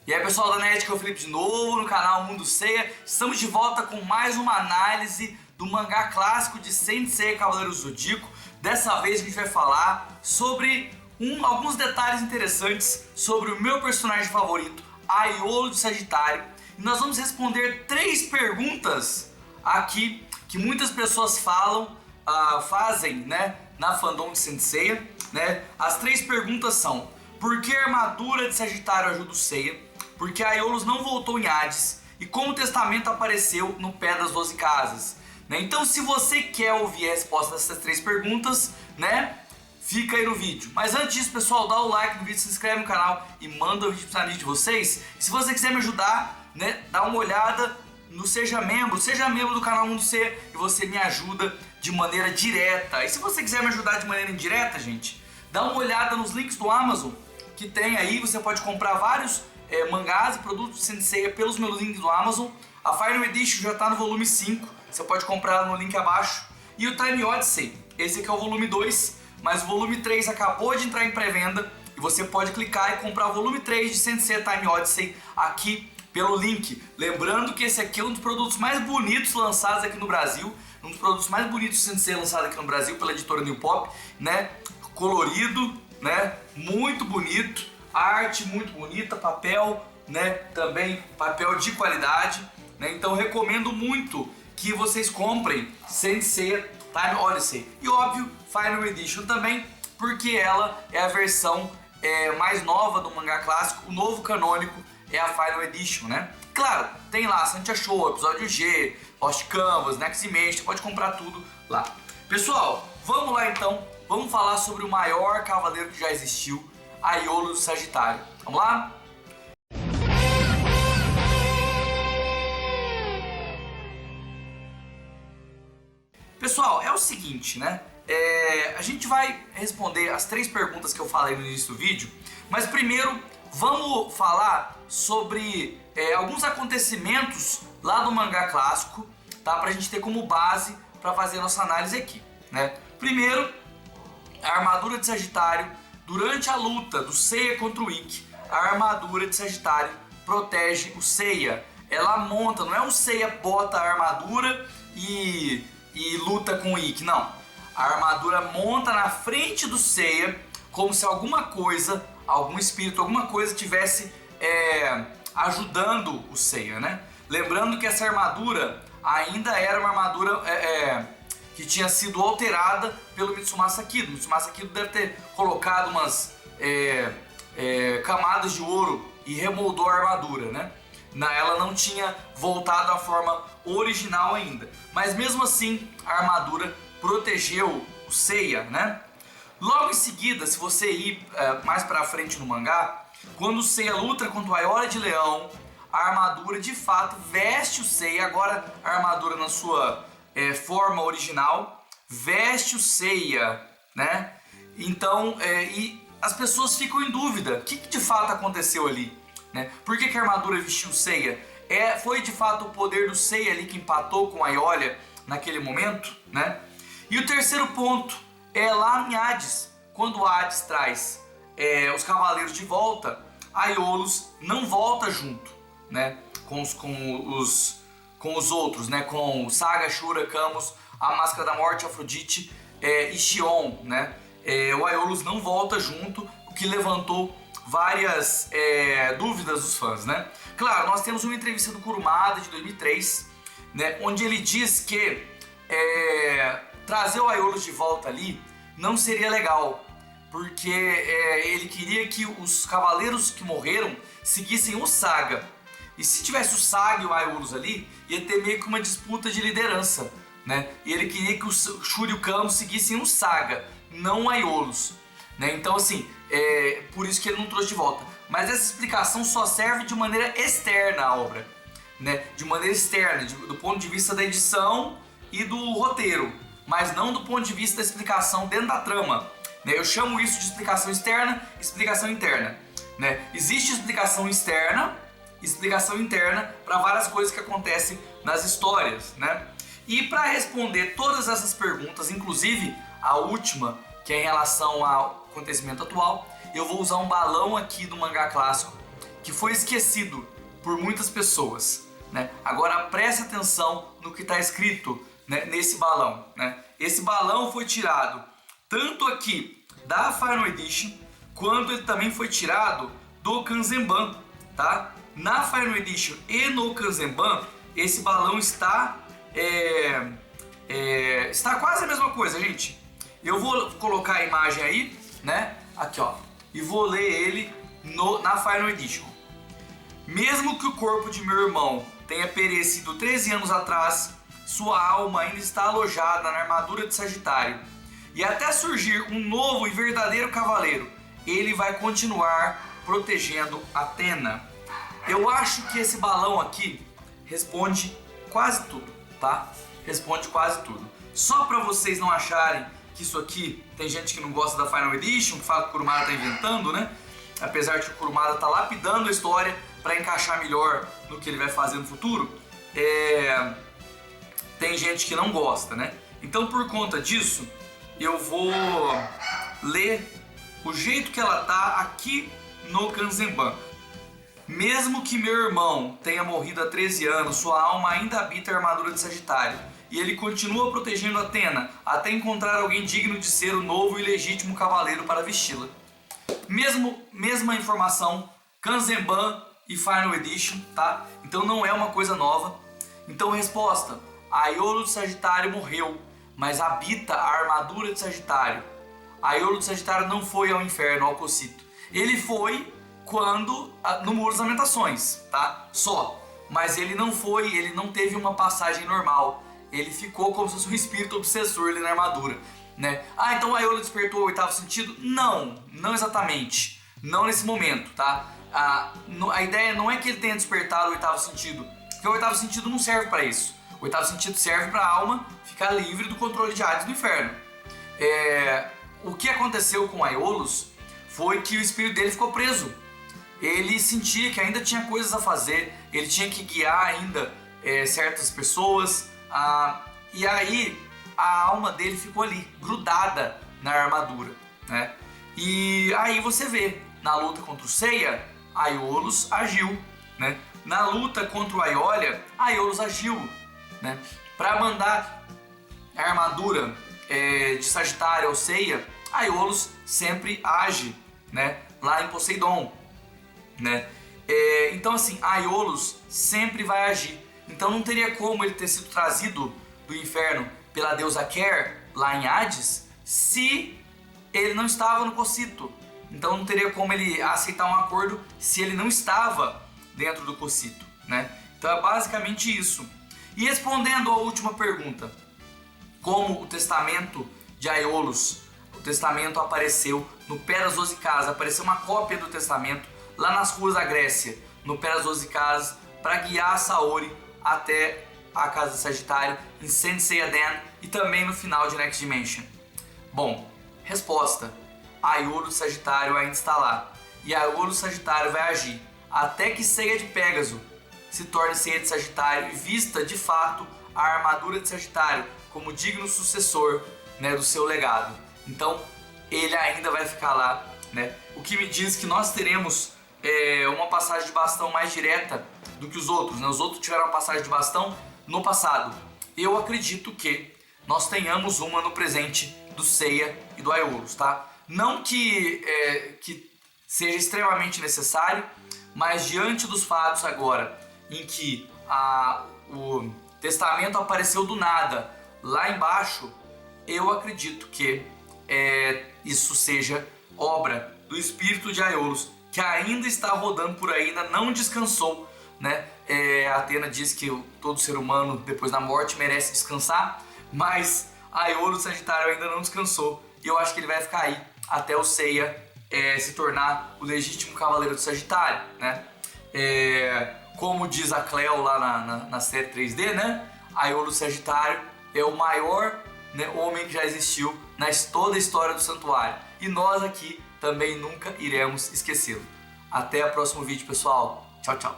E aí pessoal da NET, que é o Felipe de novo no canal Mundo Seiya. Estamos de volta com mais uma análise do mangá clássico de Saint Seiya Cavaleiro do Zodíaco. Dessa vez a gente vai falar sobre alguns detalhes interessantes sobre o meu personagem favorito, Aiolo de Sagitário. E nós vamos responder 3 perguntas aqui que muitas pessoas fazem, né, na fandom de Saint Seiya, né? As 3 perguntas são: por que a armadura de Sagitário ajuda o Seiya? Por que Aiolos não voltou em Hades? E como o testamento apareceu no pé das 12 casas? Né? Então, se você quer ouvir a resposta dessas 3 perguntas, né, fica aí no vídeo. Mas antes disso, pessoal, dá o like no vídeo, se inscreve no canal e manda o vídeo para os amigos de vocês. E se você quiser me ajudar, né, dá uma olhada no Seja membro do canal Mundo Seiya e você me ajuda de maneira direta. E se você quiser me ajudar de maneira indireta, gente, dá uma olhada nos links do Amazon que tem aí. Você pode comprar vários mangás e produtos de Saint Seiya pelos meus links do Amazon. A Final Edition já está no volume 5, você pode comprar no link abaixo. E o Time Odyssey, esse aqui é o volume 2, mas o volume 3 acabou de entrar em pré-venda e você pode clicar e comprar o volume 3 de Saint Seiya Time Odyssey aqui pelo link. Lembrando que esse aqui é um dos produtos mais bonitos lançados aqui no Brasil, um dos produtos mais bonitos de Saint Seiya lançado aqui no Brasil pela editora New Pop, né? Colorido, né? Muito bonito, arte muito bonita, papel, né? Também papel de qualidade, né? Então recomendo muito que vocês comprem Saint Seiya Time Odyssey e, óbvio, Final Edition também, porque ela é a versão mais nova do mangá clássico. O novo canônico é a Final Edition, né? Claro, tem lá Santia Show, Episódio G, Lost Canvas, Next Image, você pode comprar tudo lá. Pessoal, vamos lá então, vamos falar sobre o maior cavaleiro que já existiu, Aiolo do Sagitário. Vamos lá? Pessoal, é o seguinte, né? A gente vai responder as 3 perguntas que eu falei no início do vídeo, mas primeiro vamos falar sobre alguns acontecimentos lá do mangá clássico, tá? Pra gente ter como base para fazer a nossa análise aqui, né? Primeiro, a armadura de Sagitário. Durante a luta do Seiya contra o Ikki, a armadura de Sagitário protege o Seiya. Ela monta, não é o Seiya bota a armadura e luta com o Ikki, não. A armadura monta na frente do Seiya, como se alguma coisa, algum espírito, alguma coisa estivesse ajudando o Seiya, né? Lembrando que essa armadura ainda era uma armadura que tinha sido alterada pelo Mitsumasa Kido. O Mitsumasa Kido deve ter colocado umas camadas de ouro e remoldou a armadura, né? Ela não tinha voltado à forma original ainda. Mas mesmo assim, a armadura protegeu o Seiya, né? Logo em seguida, se você ir mais pra frente no mangá, quando o Seiya luta contra o Aiolo de Leão, a armadura de fato veste o Seiya. Agora a armadura na sua forma original veste o Seiya, né? Então, e as pessoas ficam em dúvida, o que de fato aconteceu ali, né? Por que a armadura vestiu o Seiya? Foi de fato o poder do Seiya ali que empatou com a Aiolia naquele momento, né? E o terceiro ponto é lá em Hades, quando Hades traz os cavaleiros de volta, Aiolos não volta junto, né? Com os outros, né? Com Saga, Shura, Camus, a Máscara da Morte, Afrodite e Xion, né? O Aiolos não volta junto, o que levantou várias dúvidas dos fãs, né? Claro, nós temos uma entrevista do Kurumada de 2003, né? Onde ele diz que trazer o Aiolos de volta ali não seria legal, porque ele queria que os cavaleiros que morreram seguissem o Saga. E se tivesse o Saga e o Aiolos ali, ia ter meio que uma disputa de liderança, né? E ele queria que o Shura e o Camus seguissem o Saga, não o Aiolos, né? Então assim, por isso que ele não trouxe de volta. Mas essa explicação só serve de maneira externa à obra, né? De maneira externa, do ponto de vista da edição e do roteiro, mas não do ponto de vista da explicação dentro da trama, né? Eu chamo isso de explicação externa e explicação interna, né? Existe explicação externa, explicação interna para várias coisas que acontecem nas histórias, né? E para responder todas essas perguntas, inclusive a última, que é em relação ao acontecimento atual, eu vou usar um balão aqui do mangá clássico, que foi esquecido por muitas pessoas, né? Agora preste atenção no que está escrito, né, nesse balão, né? Esse balão foi tirado tanto aqui da Final Edition, quanto ele também foi tirado do Kanzenban, tá? Na Final Edition e no Kanzenban, esse balão está está quase a mesma coisa, gente. Eu vou colocar a imagem aí, né? Aqui, ó. E vou ler ele na Final Edition. Mesmo que o corpo de meu irmão tenha perecido 13 anos atrás, sua alma ainda está alojada na armadura de Sagitário. E até surgir um novo e verdadeiro cavaleiro, ele vai continuar protegendo Athena. Eu acho que esse balão aqui responde quase tudo, tá? Responde quase tudo. Só para vocês não acharem que isso aqui, tem gente que não gosta da Final Edition, que fala que o Kurumada tá inventando, né? Apesar de que o Kurumada tá lapidando a história para encaixar melhor no que ele vai fazer no futuro, tem gente que não gosta, né? Então, por conta disso, eu vou ler o jeito que ela tá aqui no Kanzenban. Mesmo que meu irmão tenha morrido há 13 anos, sua alma ainda habita a armadura de Sagitário, e ele continua protegendo Athena até encontrar alguém digno de ser o novo e legítimo cavaleiro para vesti-la. Mesma informação, Kanzenban e Final Edition, tá? Então não é uma coisa nova. Então, resposta: Aiolo de Sagitário morreu, mas habita a armadura de Sagitário. Aiolo de Sagitário não foi ao inferno, ao Cocyto. Ele foi no Muro das Lamentações, tá? Só. Mas ele não teve uma passagem normal. Ele ficou como se fosse um espírito obsessor ali na armadura, né? Ah, então o Aiolo despertou o oitavo sentido? Não exatamente. Não nesse momento, tá? A ideia não é que ele tenha despertado o oitavo sentido, porque o oitavo sentido não serve para isso. O oitavo sentido serve para a alma ficar livre do controle de Hades do inferno. O que aconteceu com Aiolos foi que o espírito dele ficou preso. Ele sentia que ainda tinha coisas a fazer, ele tinha que guiar ainda certas pessoas, e aí a alma dele ficou ali, grudada na armadura, né? E aí você vê, na luta contra o Seiya, Aiolos agiu, né? Na luta contra o Aiolia, Aiolos agiu, né? Para mandar a armadura de Sagitário ao Seiya, Aiolos sempre age, né? Lá em Poseidon, né? Então assim, Aiolos sempre vai agir. Então não teria como ele ter sido trazido do inferno pela deusa Ker, lá em Hades, se ele não estava no Cocyto. Então não teria como ele aceitar um acordo se ele não estava dentro do Cocyto, né? Então é basicamente isso. E respondendo à última pergunta, como o testamento de Aiolos, o testamento apareceu no Pé das 12 Casas, apareceu uma cópia do testamento lá nas ruas da Grécia, no Pé das 12 Casas, para guiar a Saori até a casa de Sagitário em Saint Seiya Den e também no final de Next Dimension. Bom, resposta: Aiolo de Sagitário ainda está lá, e Aiolo de Sagitário vai agir até que Seiya de Pégaso se torne Seiya de Sagitário e vista de fato a armadura de Sagitário como digno sucessor, né, do seu legado. Então ele ainda vai ficar lá, né? O que me diz que nós teremos uma passagem de bastão mais direta do que os outros, né? Os outros tiveram uma passagem de bastão no passado. Eu acredito que nós tenhamos uma no presente do Seiya e do Aiolos, tá? Não que seja extremamente necessário, mas diante dos fatos agora em que o testamento apareceu do nada lá embaixo, eu acredito que isso seja obra do espírito de Aiolos, que ainda está rodando por aí, ainda não descansou, né? A Athena diz que todo ser humano depois da morte merece descansar, mas Aiolo Sagitário ainda não descansou, e eu acho que ele vai ficar aí até o Seiya se tornar o legítimo cavaleiro do Sagitário, né? Como diz a Cleo lá na série 3D, né? Aiolo Sagitário é o maior, né, homem que já existiu toda a história do santuário, e nós aqui também nunca iremos esquecê-lo. Até o próximo vídeo, pessoal. Tchau, tchau.